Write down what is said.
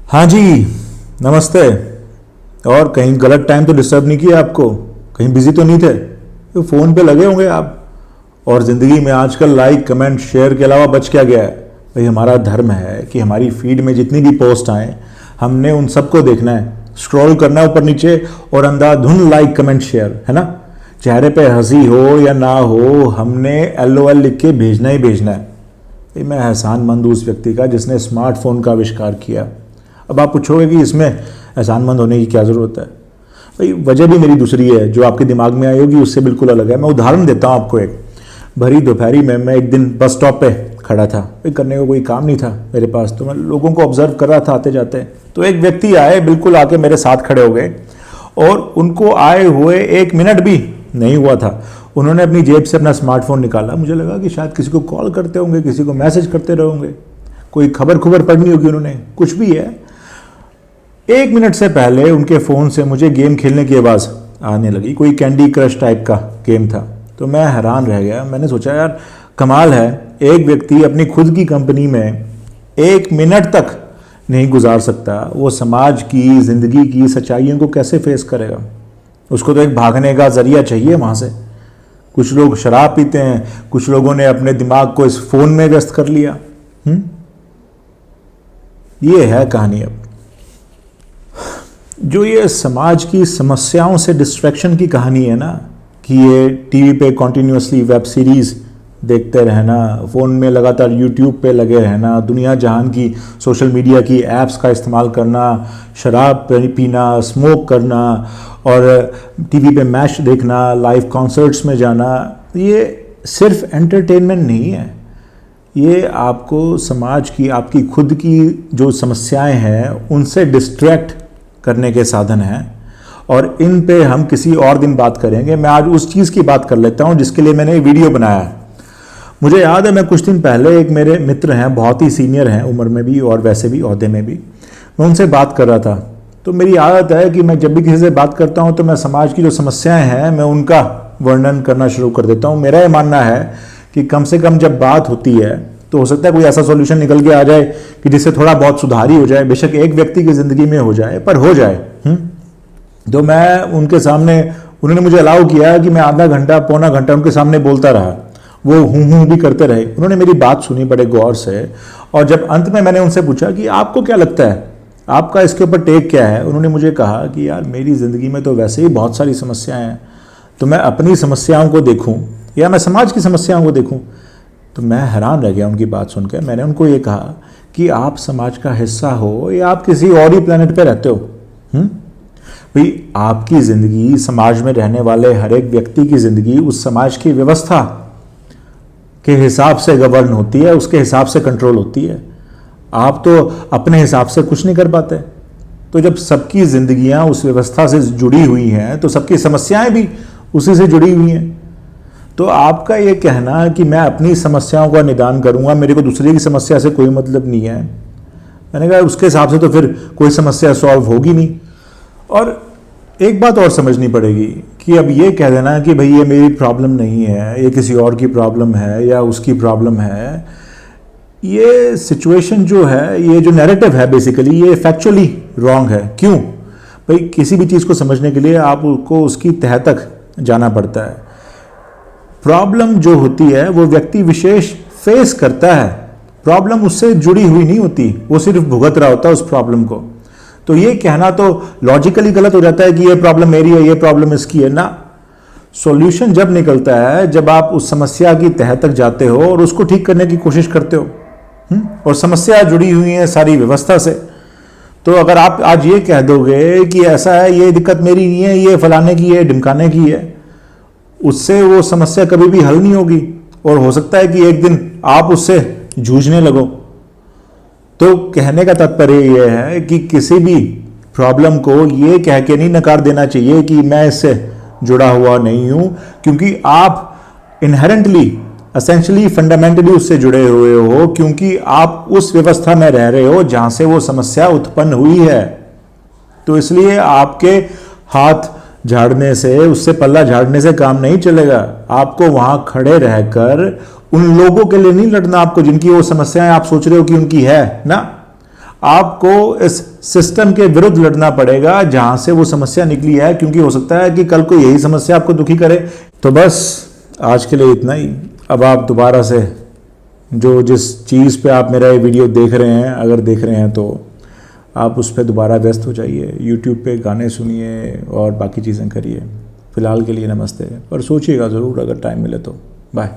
हाँ जी, नमस्ते। और कहीं गलत टाइम तो डिस्टर्ब नहीं किया आपको? कहीं बिजी तो नहीं थे? तो फ़ोन पे लगे होंगे आप। और ज़िंदगी में आजकल लाइक कमेंट शेयर के अलावा बच क्या गया है? भाई हमारा धर्म है कि हमारी फीड में जितनी भी पोस्ट आए हमने उन सबको देखना है, स्क्रॉल करना है ऊपर नीचे और अंधाधुंध लाइक कमेंट शेयर, है ना। चेहरे पे हंसी हो या ना हो, हमने LOL लिख के भेजना ही भेजना है। भाई मैं एहसानमंद हूँ उस व्यक्ति का जिसने स्मार्टफोन का आविष्कार किया। अब आप पूछोगे कि इसमें एहसानमंद होने की क्या ज़रूरत है? भाई वजह भी मेरी दूसरी है, जो आपके दिमाग में आई होगी उससे बिल्कुल अलग है। मैं उदाहरण देता हूँ आपको एक। भरी दोपहरी में मैं एक दिन बस स्टॉप पे खड़ा था। भाई करने को कोई काम नहीं था मेरे पास, तो मैं लोगों को ऑब्जर्व कर रहा था आते जाते। तो एक व्यक्ति आए, बिल्कुल आके मेरे साथ खड़े हो गए और उनको आए हुए 1 मिनट भी नहीं हुआ था, उन्होंने अपनी जेब से अपना स्मार्टफोन निकाला। मुझे लगा कि शायद किसी को कॉल करते होंगे, किसी को मैसेज करते रहोगे, कोई खबर पढ़नी होगी उन्होंने, कुछ भी है। 1 मिनट से पहले उनके फ़ोन से मुझे गेम खेलने की आवाज़ आने लगी। कोई कैंडी क्रश टाइप का गेम था। तो मैं हैरान रह गया। मैंने सोचा यार कमाल है, एक व्यक्ति अपनी खुद की कंपनी में 1 मिनट तक नहीं गुजार सकता, वो समाज की ज़िंदगी की सच्चाइयों को कैसे फेस करेगा? उसको तो एक भागने का ज़रिया चाहिए वहाँ से। कुछ लोग शराब पीते हैं, कुछ लोगों ने अपने दिमाग को इस फ़ोन में व्यस्त कर लिया। ये है कहानी। अब जो ये समाज की समस्याओं से डिस्ट्रैक्शन की कहानी है ना, कि ये टीवी पे कॉन्टीन्यूसली वेब सीरीज़ देखते रहना, फ़ोन में लगातार यूट्यूब पे लगे रहना, दुनिया जहान की सोशल मीडिया की ऐप्स का इस्तेमाल करना, शराब पीना, स्मोक करना और टीवी पे मैच देखना, लाइव कॉन्सर्ट्स में जाना, ये सिर्फ एंटरटेनमेंट नहीं है। ये आपको समाज की, आपकी खुद की जो समस्याएं हैं उनसे डिस्ट्रैक्ट करने के साधन हैं। और इन पे हम किसी और दिन बात करेंगे। मैं आज उस चीज़ की बात कर लेता हूँ जिसके लिए मैंने वीडियो बनाया है। मुझे याद है, मैं कुछ दिन पहले, एक मेरे मित्र हैं, बहुत ही सीनियर हैं उम्र में भी और वैसे भी ओहदे में भी, मैं उनसे बात कर रहा था। तो मेरी आदत है कि मैं जब भी किसी से बात करता हूँ तो मैं समाज की जो समस्याएं हैं मैं उनका वर्णन करना शुरू कर देता हूँ। मेरा ये मानना है कि कम से कम जब बात होती है तो हो सकता है कोई ऐसा सॉल्यूशन निकल के आ जाए कि जिससे थोड़ा बहुत सुधार ही हो जाए। बेशक एक व्यक्ति की ज़िंदगी में हो जाए, पर हो जाए। तो मैं उनके सामने, उन्होंने मुझे अलाउ किया कि मैं आधा घंटा पौना घंटा उनके सामने बोलता रहा। वो हूँ भी करते रहे। उन्होंने मेरी बात सुनी बड़े गौर से। और जब अंत में मैंने उनसे पूछा कि आपको क्या लगता है, आपका इसके ऊपर टेक क्या है, उन्होंने मुझे कहा कि यार मेरी ज़िंदगी में तो वैसे ही बहुत सारी समस्याएं हैं, तो मैं अपनी समस्याओं को देखूं या मैं समाज की समस्याओं को देखूं। तो मैं हैरान रह गया उनकी बात सुनकर। मैंने उनको ये कहा कि आप समाज का हिस्सा हो या आप किसी और ही प्लेनेट पे रहते हो। भाई आपकी ज़िंदगी, समाज में रहने वाले हर एक व्यक्ति की ज़िंदगी उस समाज की व्यवस्था के हिसाब से गवर्न होती है, उसके हिसाब से कंट्रोल होती है। आप तो अपने हिसाब से कुछ नहीं कर पाते। तो जब सबकी ज़िंदगियां उस व्यवस्था से जुड़ी हुई हैं तो सबकी समस्याएं भी उसी से जुड़ी हुई हैं। तो आपका ये कहना कि मैं अपनी समस्याओं का निदान करूंगा, मेरे को दूसरे की समस्या से कोई मतलब नहीं है, मैंने कहा उसके हिसाब से तो फिर कोई समस्या सॉल्व होगी नहीं। और एक बात और समझनी पड़ेगी कि अब ये कह देना कि भाई ये मेरी प्रॉब्लम नहीं है, ये किसी और की प्रॉब्लम है या उसकी प्रॉब्लम है, ये सिचुएशन जो है, ये जो नैरेटिव है बेसिकली, ये फैक्चुअली रॉन्ग है। क्यों? भाई किसी भी चीज़ को समझने के लिए आपको उसकी तह तक जाना पड़ता है। प्रॉब्लम जो होती है वो व्यक्ति विशेष फेस करता है, प्रॉब्लम उससे जुड़ी हुई नहीं होती, वो सिर्फ भुगत रहा होता है उस प्रॉब्लम को। तो ये कहना तो लॉजिकली गलत हो जाता है कि ये प्रॉब्लम मेरी है, ये प्रॉब्लम इसकी है ना। सॉल्यूशन जब निकलता है जब आप उस समस्या की तह तक जाते हो और उसको ठीक करने की कोशिश करते हो। और समस्या जुड़ी हुई है सारी व्यवस्था से। तो अगर आप आज ये कह दोगे कि ऐसा है, ये दिक्कत मेरी नहीं है, ये फलाने की है, ढिमकाने की है, उससे वो समस्या कभी भी हल नहीं होगी। और हो सकता है कि एक दिन आप उससे जूझने लगो। तो कहने का तात्पर्य यह है कि किसी भी प्रॉब्लम को ये कह के नहीं नकार देना चाहिए कि मैं इससे जुड़ा हुआ नहीं हूं, क्योंकि आप इनहेरेंटली, एसेंशियली, फंडामेंटली उससे जुड़े हुए हो, क्योंकि आप उस व्यवस्था में रह रहे हो जहां से वो समस्या उत्पन्न हुई है। तो इसलिए आपके हाथ झाड़ने से, उससे पल्ला झाड़ने से काम नहीं चलेगा। आपको वहां खड़े रहकर उन लोगों के लिए नहीं लड़ना आपको जिनकी वो समस्याएं आप सोच रहे हो कि उनकी है ना। आपको इस सिस्टम के विरुद्ध लड़ना पड़ेगा जहां से वो समस्या निकली है, क्योंकि हो सकता है कि कल को यही समस्या आपको दुखी करे। तो बस आज के लिए इतना ही। अब आप दोबारा से जिस चीज़ पे आप मेरा ये वीडियो देख रहे हैं, अगर देख रहे हैं तो आप उस पर दोबारा व्यस्त हो जाइए, यूट्यूब पे गाने सुनिए और बाकी चीज़ें करिए। फ़िलहाल के लिए नमस्ते, पर सोचिएगा ज़रूर अगर टाइम मिले तो। बाय।